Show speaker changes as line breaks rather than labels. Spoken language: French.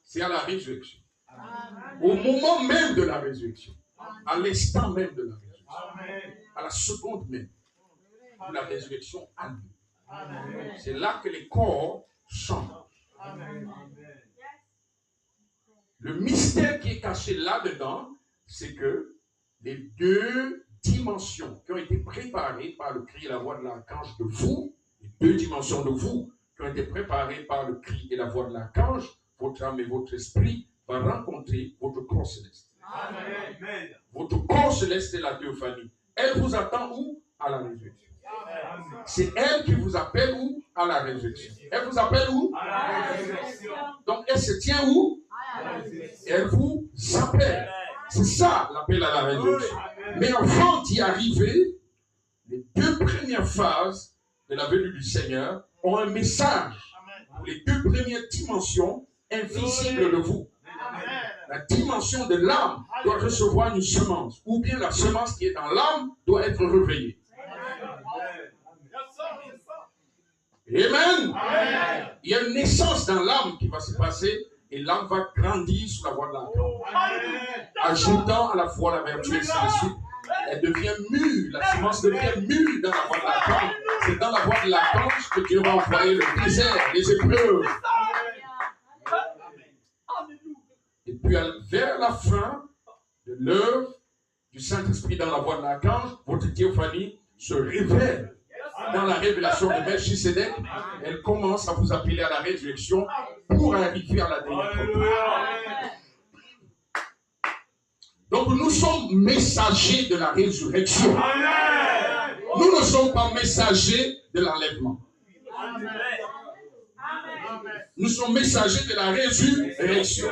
C'est à la résurrection. Au moment même de la résurrection. À l'instant même de la résurrection. À la seconde même. Où la résurrection a lieu. C'est là que les corps changent. Le mystère qui est caché là-dedans, c'est que les deux dimensions qui ont été préparées par le cri et la voix de l'archange de vous, les deux dimensions de vous qui ont été préparées par le cri et la voix de l'archange, votre âme et votre esprit, va rencontrer votre corps céleste. Amen. Votre corps céleste est la théophanie. Elle vous attend où? À la résurrection. C'est elle qui vous appelle où? À la résurrection. Elle vous appelle où? À la résurrection. Donc elle se tient où? À la résurrection. Elle vous appelle. C'est ça l'appel à la résurrection. Mais avant d'y arriver, les deux premières phases de la venue du Seigneur ont un message pour les deux premières dimensions invisibles de vous. La dimension de l'âme doit recevoir une semence, ou bien la semence qui est dans l'âme doit être réveillée. Amen. Amen. Il y a une naissance dans l'âme qui va se passer et l'âme va grandir sous la voie de l'archange. Ajoutant à la fois la vertu et la suite. Elle devient mûre, la semence devient mûre dans la voie de l'archange. C'est dans la voie de l'archange que Dieu va envoyer le désert, les épreuves. Et puis vers la fin de l'œuvre du Saint-Esprit dans la voie de l'archange, votre théophanie se révèle. Dans la révélation de Melchisédek, elle commence à vous appeler à la résurrection pour arriver à la dernière. Donc nous sommes messagers de la résurrection. Nous ne sommes pas messagers de l'enlèvement. Nous sommes messagers de la résurrection.